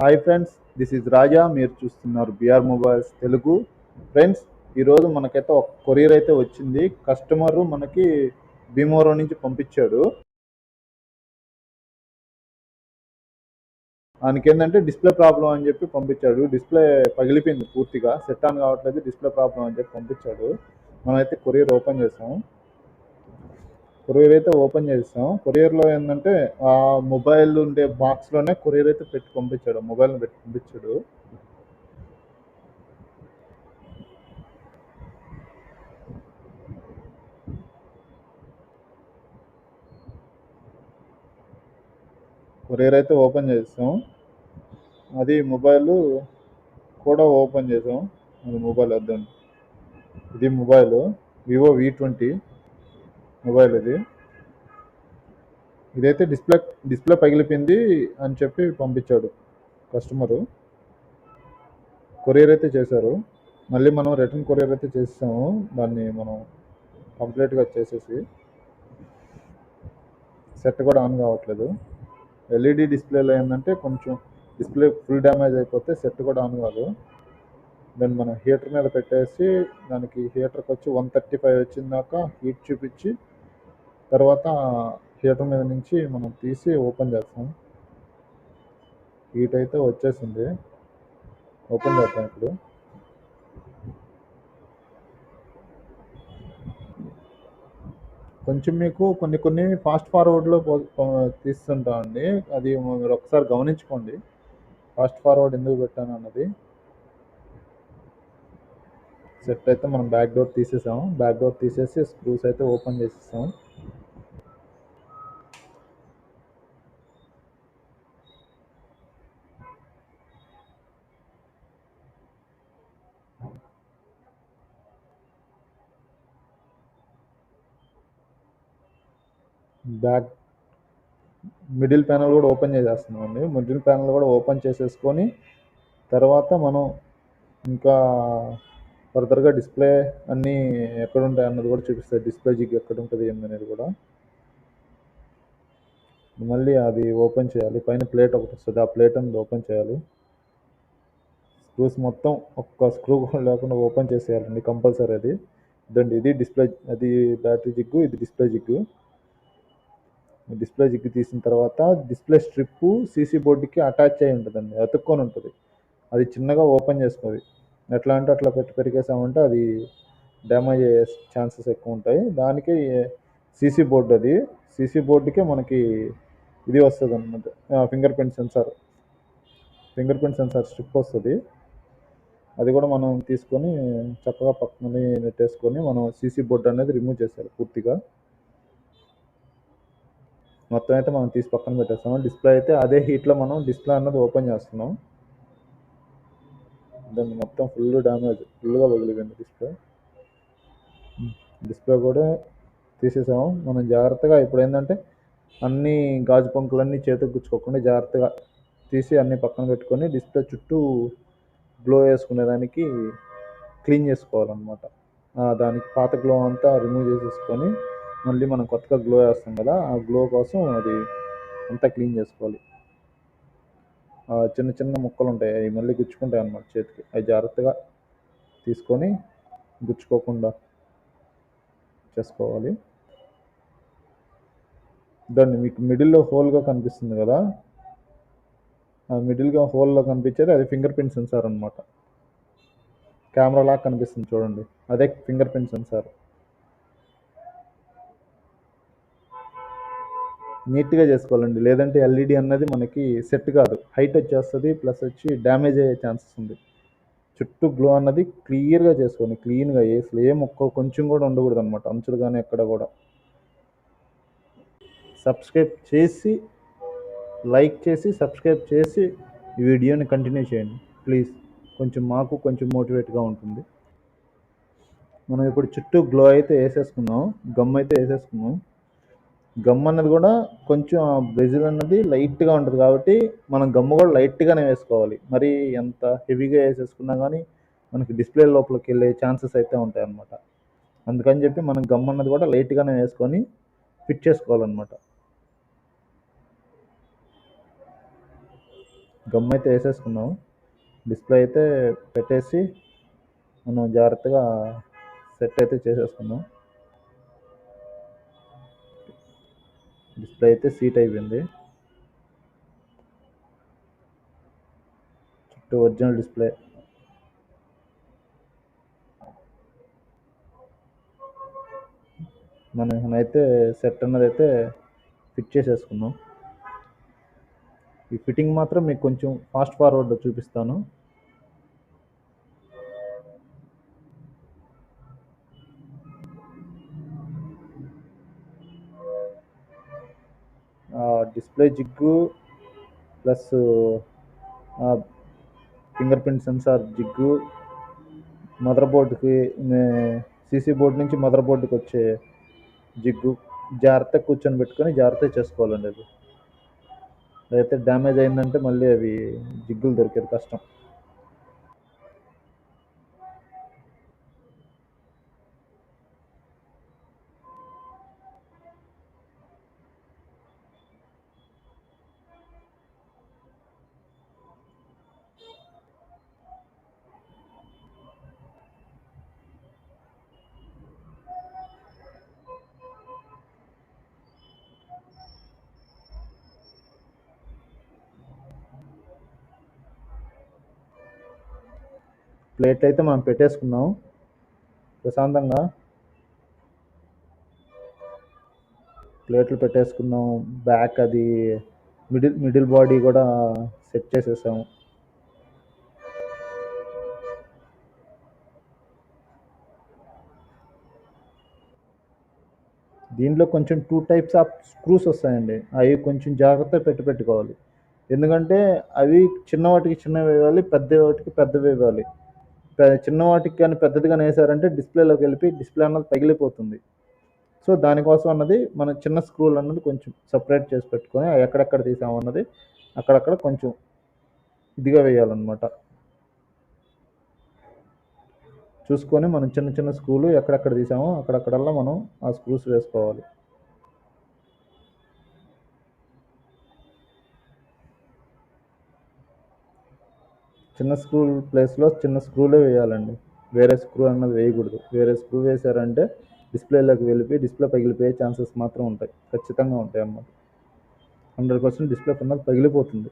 Hi friends, this is రాజా. మీరు చూస్తున్నారు BR mobiles Telugu. Friends, ఈరోజు మనకైతే ఒక కొరియర్ అయితే వచ్చింది. కస్టమరు మనకి భీమవరం నుంచి పంపించాడు. ఆయనకి ఏంటంటే డిస్ప్లే ప్రాబ్లం అని చెప్పి పంపించాడు. డిస్ప్లే పగిలిపోయింది, పూర్తిగా సెట్ ఆన్ కావట్లేదు, డిస్ప్లే ప్రాబ్లం అని చెప్పి పంపించాడు. మనమైతే కొరియర్ ఓపెన్ చేసాం. కొరియర్లో ఏంటంటే ఆ మొబైల్ ఉండే బాక్స్లోనే కొరియర్ అయితే పెట్టి పంపించాడు, మొబైల్ని పెట్టి పంపించాడు. కొరియర్ అయితే ఓపెన్ చేసాం. అది మొబైల్ కూడా ఓపెన్ చేసాం. అది మొబైల్ వద్దండి, ఇది మొబైల్ వివో V20 మొబైల్. ఇదైతే డిస్ప్లే పగిలిపోయింది అని చెప్పి పంపించాడు కస్టమరు. కొరియర్ అయితే చేశారు. మళ్ళీ మనం రిటర్న్ కొరియర్ అయితే చేసాము. దాన్ని మనం కంప్లీట్గా చేసేసి సెట్ కూడా ఆన్ కావట్లేదు. ఎల్ఈడి డిస్ప్లేలో ఏంటంటే కొంచెం డిస్ప్లే ఫుల్ డ్యామేజ్ అయిపోతే సెట్ కూడా ఆన్ కాదు. దాన్ని మనం హీటర్ మీద పెట్టేసి దానికి హీటర్కి వచ్చి 135 వచ్చిందాక హీట్ చూపించి తర్వాత హీటర్ మీద నుంచి మనం తీసి ఓపెన్ చేస్తాం. హీట్ అయితే వచ్చేసింది, ఓపెన్ చేద్దాం ఇప్పుడు. కొంచెం మీకు కొన్ని ఫాస్ట్ ఫార్వర్డ్లో తీస్తుంటామండి. అది మీరు ఒకసారి గమనించుకోండి, ఫాస్ట్ ఫార్వర్డ్ ఎందుకు పెట్టాను అన్నది. సెట్ అయితే మనం బ్యాక్ డోర్ తీసేసాం. బ్యాక్ డోర్ తీసేసి స్క్రూస్ అయితే ఓపెన్ చేసేసాం. బ్యాక్ మిడిల్ ప్యానల్ కూడా ఓపెన్ చేసేస్తున్నాం అండి. మిడిల్ ప్యానల్ కూడా ఓపెన్ చేసేసుకొని తర్వాత మనం ఇంకా ఫర్దర్గా డిస్ప్లే అన్నీ ఎక్కడ ఉంటాయి అన్నది కూడా చూపిస్తుంది. డిస్ప్లే జిగ్ ఎక్కడ ఉంటుంది ఏందనేది కూడా. మళ్ళీ అది ఓపెన్ చేయాలి. పైన ప్లేట్ ఒకటి వస్తుంది, ఆ ప్లేట్ అనేది ఓపెన్ చేయాలి. స్క్రూస్ మొత్తం ఒక్క స్క్రూ కూడా లేకుండా ఓపెన్ చేసేయాలండి కంపల్సరీ. అది ఇదండి, ఇది డిస్ప్లే, అది బ్యాటరీ జిగ్గు, ఇది డిస్ప్లే జిగ్గు. డిస్ప్లే జిగ్గు తీసిన తర్వాత డిస్ప్లే స్ట్రిప్ సీసీ బోర్డుకి అటాచ్ అయి ఉంటుందండి, అతుక్కొని ఉంటుంది. అది చిన్నగా ఓపెన్ చేసుకోవాలి. ఎట్లా అంటే అట్లా పెరిగేసామంటే అది డ్యామేజ్ అయ్యే ఛాన్సెస్ ఎక్కువ ఉంటాయి. దానికి సీసీ బోర్డు, అది సీసీ బోర్డుకే మనకి ఇది వస్తుంది అనమాట, ఫింగర్ ప్రింట్ సెన్సార్ స్ట్రిప్ వస్తుంది. అది కూడా మనం తీసుకొని చక్కగా పక్కన నెట్టేసుకొని మనం సీసీ బోర్డు అనేది రిమూవ్ చేసేయాలి పూర్తిగా. మొత్తం అయితే మనం తీసి పక్కన పెట్టేస్తాము. డిస్ప్లే అయితే అదే హీట్లో మనం డిస్ప్లే అన్నది ఓపెన్ చేస్తున్నాం. దాన్ని మొత్తం ఫుల్గా పగిలిపోయింది డిస్ప్లే కూడా తీసేసాము. మనం జాగ్రత్తగా ఇప్పుడు ఏంటంటే అన్ని గాజు పంకులన్నీ చేతికి గుచ్చుకోకుండా జాగ్రత్తగా తీసి అన్ని పక్కన పెట్టుకొని డిస్ప్లే చుట్టూ గ్లో వేసుకునేదానికి క్లీన్ చేసుకోవాలన్నమాట. దానికి పాత గ్లో అంతా రిమూవ్ చేసేసుకొని మళ్ళీ మనం కొత్తగా గ్లో వేస్తాం కదా, ఆ గ్లో కోసం అది అంతా క్లీన్ చేసుకోవాలి. చిన్న చిన్న ముక్కలు ఉంటాయి, అవి మళ్ళీ గుచ్చుకుంటాయి అన్నమాట చేతికి. అవి జాగ్రత్తగా తీసుకొని గుచ్చుకోకుండా చేసుకోవాలి. దాన్ని మీకు మిడిల్లో హోల్గా కనిపిస్తుంది కదా, ఆ మిడిల్గా హోల్లో కనిపించేది అది ఫింగర్ ప్రింట్ సెన్సార్ అనమాట. కెమెరా లాగా కనిపిస్తుంది చూడండి, అదే ఫింగర్ ప్రింట్ సెన్సార్. నీట్గా చేసుకోవాలండి, లేదంటే ఎల్ఈడి అన్నది మనకి సెట్ కాదు, హైట్ వచ్చేస్తుంది, ప్లస్ వచ్చి డ్యామేజ్ అయ్యే ఛాన్సెస్ ఉంది. చుట్టూ గ్లో అన్నది క్లియర్గా చేసుకోండి, క్లీన్గా అసలు ఏ మొక్క కొంచెం కూడా ఉండకూడదు అనమాట, అంచులు కానీ ఎక్కడ కూడా. సబ్స్క్రైబ్ చేసి, లైక్ చేసి, సబ్స్క్రైబ్ చేసి ఈ వీడియోని కంటిన్యూ చేయండి ప్లీజ్. కొంచెం మాకు కొంచెం మోటివేట్గా ఉంటుంది. మనం ఇప్పుడు చుట్టూ గ్లో అయితే వేసేసుకున్నాం, గమ్ అయితే వేసేసుకున్నాం. గమ్ అన్నది కూడా కొంచెం బ్రెజిల్ అన్నది లైట్గా ఉంటుంది కాబట్టి మనం గమ్ము కూడా లైట్గానే వేసుకోవాలి. మరి ఎంత హెవీగా వేసేసుకున్నా కానీ మనకి డిస్ప్లే లోపలికి వెళ్ళే ఛాన్సెస్ అయితే ఉంటాయి అన్నమాట. అందుకని చెప్పి మనం గమ్ అన్నది కూడా లైట్గానే వేసుకొని ఫిట్ చేసుకోవాలన్నమాట. గమ్ అయితే వేసేసుకున్నాం. డిస్ప్లే అయితే పెట్టేసి మనం జాగ్రత్తగా సెట్ అయితే చేసేసుకున్నాం. డిస్ప్లే అయితే సీట్ అయిపోయింది. చుట్టూ ఒరిజినల్ డిస్ప్లే. మనం అయితే సెట్ అన్నది అయితే ఫిట్ చేసేసుకున్నాం. ఈ ఫిట్టింగ్ మాత్రం మీకు కొంచెం ఫాస్ట్ ఫార్వర్డ్లో చూపిస్తాను. డిస్ప్లే జిగ్గు ప్లస్ ఫింగర్ ప్రింట్ సెన్సార్ జిగ్గు, మదర్ బోర్డుకి సీసీ బోర్డు నుంచి మదర్ బోర్డుకి వచ్చే జిగ్గు జాగ్రత్తగా కూర్చొని పెట్టుకొని జాగ్రత్తగా చేసుకోవాలండి. అది అయితే డ్యామేజ్ అయిందంటే మళ్ళీ అవి జిగ్గులు దొరికేది కష్టం. ప్లేట్ అయితే మనం పెట్టేసుకున్నాం ప్రశాంతంగా. ప్లేట్లు పెట్టేసుకున్నాం. బ్యాక్ అది మిడిల్ బాడీ కూడా సెట్ చేసేసాము. దీంట్లో కొంచెం 2 టైప్స్ ఆఫ్ స్క్రూస్ వస్తాయండి. అవి కొంచెం జాగ్రత్తగా పెట్టుకోవాలి. ఎందుకంటే అవి చిన్న వాటికి చిన్నవి వేయాలి, పెద్ద వాటికి పెద్దవి వేయాలి. చిన్న వాటికి కానీ పెద్దది కానీ వేసారంటే డిస్ప్లేలోకి వెళ్ళి డిస్ప్లే అన్నది పగిలిపోతుంది. సో దానికోసం అన్నది మనం చిన్న స్క్రూలు అన్నది కొంచెం సపరేట్ చేసి పెట్టుకొని ఎక్కడెక్కడ తీసామన్నది అక్కడక్కడ కొంచెం ఇదిగా వేయాలన్నమాట. చూసుకొని మనం చిన్న చిన్న స్క్రూలు ఎక్కడెక్కడ తీసామో అక్కడక్కడల్లా మనం ఆ స్క్రూస్ వేసుకోవాలి. చిన్న స్క్రూ ప్లేస్లో చిన్న స్క్రూలే వేయాలండి. వేరే స్క్రూ అన్నది వేయకూడదు. వేరే స్క్రూ వేసారంటే డిస్ప్లేలోకి వెళ్ళిపోయి డిస్ప్లే పగిలిపోయే ఛాన్సెస్ మాత్రం ఉంటాయి, ఖచ్చితంగా ఉంటాయి అన్నమాట. 100% డిస్ప్లే అన్నది పగిలిపోతుంది.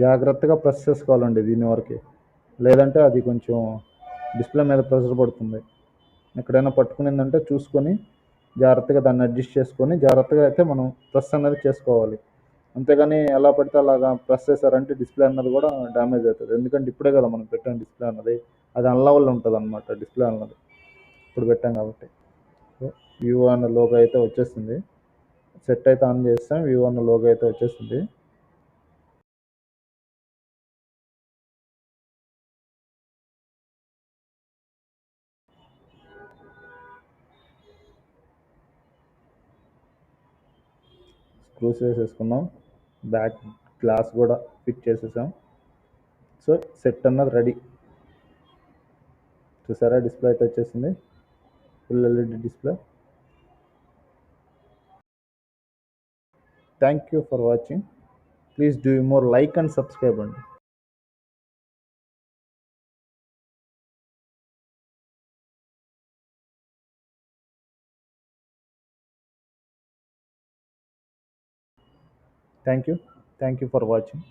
జాగ్రత్తగా ప్రెస్ చేసుకోవాలండి దీని వరకు, లేదంటే అది కొంచెం డిస్ప్లే మీద ప్రెషర్ పడుతుంది. ఎక్కడైనా పట్టుకునిందంటే చూసుకొని జాగ్రత్తగా దాన్ని అడ్జస్ట్ చేసుకొని జాగ్రత్తగా అయితే మనం ప్రెస్ అనేది చేసుకోవాలి. అంతేగాని ఎలా పడితే అలాగా ప్రెస్ చేశారంటే డిస్ప్లే అన్నది కూడా డ్యామేజ్ అవుతుంది. ఎందుకంటే ఇప్పుడే కదా మనం పెట్టాం డిస్ప్లే అన్నది, అది అన్లెవెల్ ఉంటుంది అనమాట డిస్ప్లే అన్నది ఇప్పుడు పెట్టాం కాబట్టి. సో వివో అన్న లోగో అయితే వచ్చేసింది. సెట్ అయితే ఆన్ చేస్తాం, వివో అన్న లోగో అయితే వచ్చేసింది. స్క్రూస్ వేసేసుకున్నాం. బ్యాక్ గ్లాస్ కూడా ఫిట్ చేసేసాం. సో సెట్ అన్నది రెడీ. చూసారా డిస్ప్లే అయితే వచ్చేసింది, full LED display. Thank you for watching. Please do more like and subscribe అండి. Thank you. Thank you for watching.